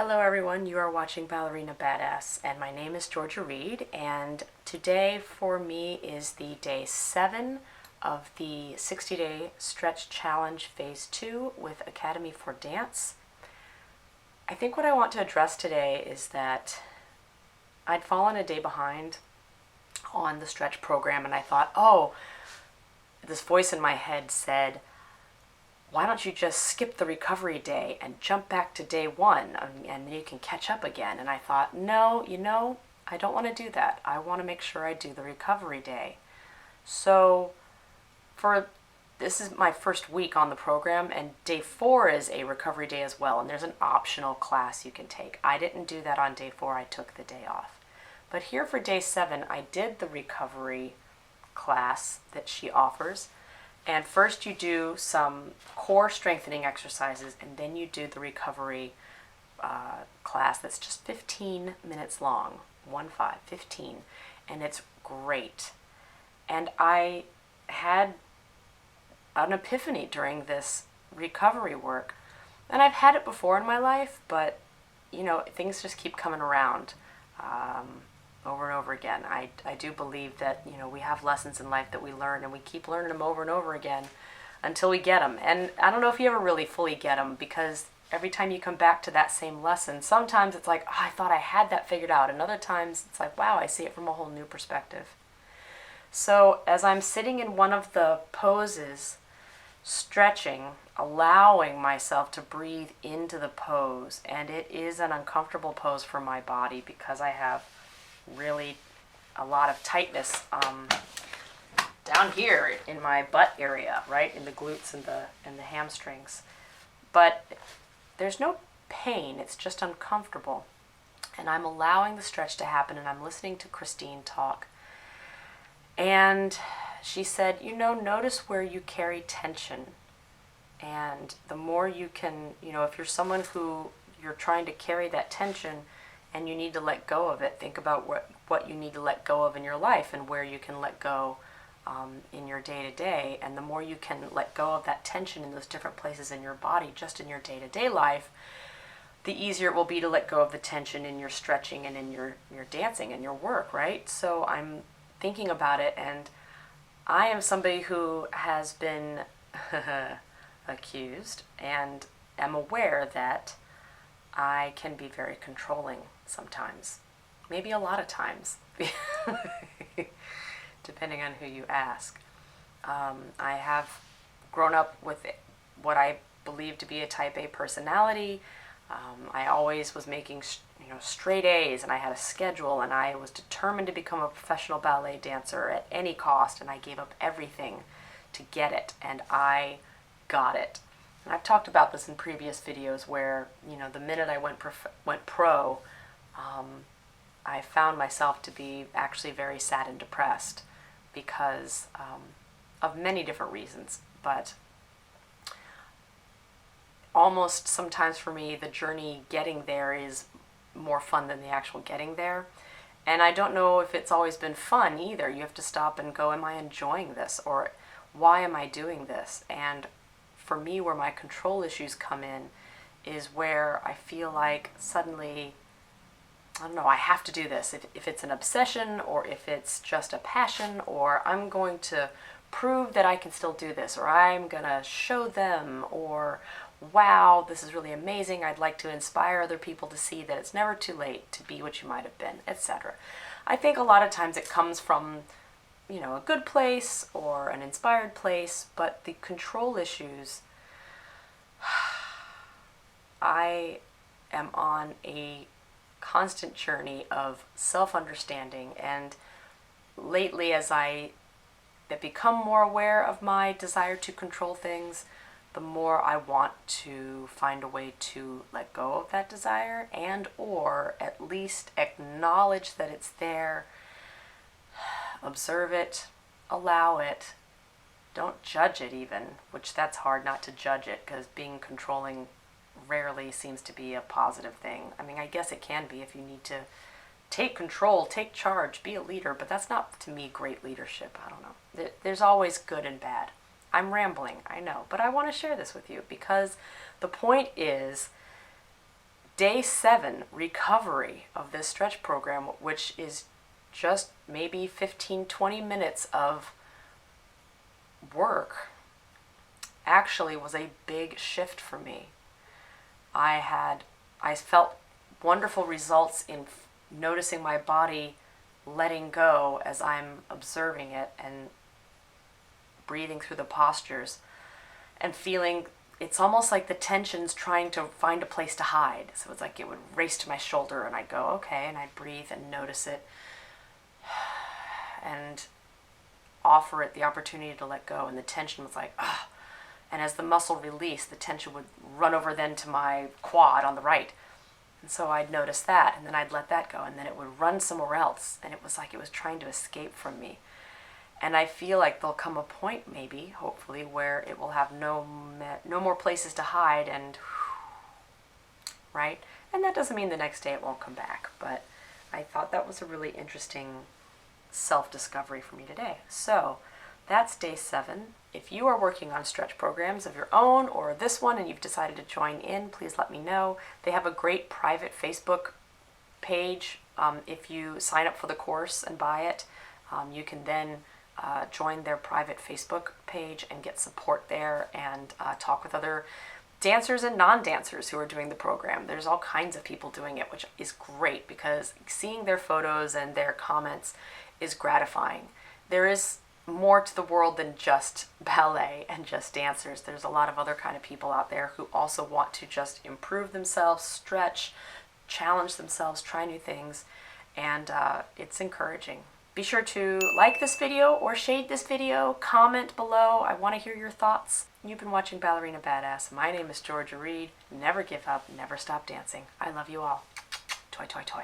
Hello everyone, you are watching Ballerina Badass, and my name is Georgia Reed, and today for me is the day 7 of the 60-day stretch challenge phase 2 with Academy for Dance. I think what I want to address today is that I'd fallen a day behind on the stretch program, and I thought, oh, this voice in my head said, why don't you just skip the recovery day and jump back to day 1 and then you can catch up again? And I thought, no, I don't want to do that. I want to make sure I do the recovery day. So this is my first week on the program, and day 4 is a recovery day as well, and there's an optional class you can take. I didn't do that on day 4. I took the day off. But here for day 7, I did the recovery class that she offers. And first you do some core strengthening exercises, and then you do the recovery class that's just 15 minutes long, 15, and it's great. And I had an epiphany during this recovery work, and I've had it before in my life, but things just keep coming around. Over and over again. I do believe that, we have lessons in life that we learn, and we keep learning them over and over again until we get them. And I don't know if you ever really fully get them, because every time you come back to that same lesson, sometimes it's like, oh, I thought I had that figured out. And other times it's like, wow, I see it from a whole new perspective. So as I'm sitting in one of the poses, stretching, allowing myself to breathe into the pose, and it is an uncomfortable pose for my body because I have really a lot of tightness down here in my butt area, right in the glutes and the hamstrings. But there's no pain, it's just uncomfortable. And I'm allowing the stretch to happen, and I'm listening to Christine talk. And she said, notice where you carry tension. And the more you can, if you're someone who you're trying to carry that tension and you need to let go of it, think about what you need to let go of in your life and where you can let go in your day-to-day. And the more you can let go of that tension in those different places in your body, just in your day-to-day life, the easier it will be to let go of the tension in your stretching and in your dancing and your work, right? So I'm thinking about it, and I am somebody who has been accused and am aware that I can be very controlling sometimes, maybe a lot of times, depending on who you ask. I have grown up with what I believe to be a type A personality. I always was making straight A's, and I had a schedule, and I was determined to become a professional ballet dancer at any cost, and I gave up everything to get it, and I got it. And I've talked about this in previous videos where, the minute I went pro, I found myself to be actually very sad and depressed because of many different reasons. But almost sometimes for me, the journey getting there is more fun than the actual getting there. And I don't know if it's always been fun either. You have to stop and go, am I enjoying this? Or why am I doing this? And for me, where my control issues come in is where I feel like suddenly, I don't know, I have to do this. If it's an obsession, or if it's just a passion, or I'm going to prove that I can still do this, or I'm going to show them, or wow, this is really amazing. I'd like to inspire other people to see that it's never too late to be what you might have been, etc. I think a lot of times it comes from a good place or an inspired place, but the control issues, I am on a constant journey of self-understanding, and lately as I have become more aware of my desire to control things, the more I want to find a way to let go of that desire, and or at least acknowledge that it's there, observe it, allow it, don't judge it even, which that's hard not to judge it, because being controlling rarely seems to be a positive thing. I mean, I guess it can be if you need to take control, take charge, be a leader, but that's not, to me, great leadership. I don't know. There's always good and bad. I'm rambling, I know, but I want to share this with you because the point is Day 7, recovery of this stretch program, which is just maybe 15-20 minutes of work, actually was a big shift for me. I felt wonderful results in noticing my body letting go as I'm observing it and breathing through the postures and feeling it's almost like the tension's trying to find a place to hide. So it's like it would race to my shoulder and I'd go, okay, and I'd breathe and notice it and offer it the opportunity to let go. And the tension was like, ah. And as the muscle released, the tension would run over then to my quad on the right. And so I'd notice that, and then I'd let that go, and then it would run somewhere else, and it was like it was trying to escape from me. And I feel like there'll come a point, maybe, hopefully, where it will have no more places to hide, and right? And that doesn't mean the next day it won't come back, but I thought that was a really interesting self-discovery for me today. So that's day 7. If you are working on stretch programs of your own or this one and you've decided to join in, please let me know. They have a great private Facebook page. If you sign up for the course and buy it, you can then join their private Facebook page and get support there and talk with other dancers and non-dancers who are doing the program. There's all kinds of people doing it, which is great because seeing their photos and their comments is gratifying. There is more to the world than just ballet and just dancers. There's a lot of other kind of people out there who also want to just improve themselves, stretch, challenge themselves, try new things, and it's encouraging. Be sure to like this video or shade this video, comment below. I want to hear your thoughts. You've been watching Ballerina Badass. My name is Georgia Reed. Never give up, never stop dancing. I love you all. Toi, toi, toi.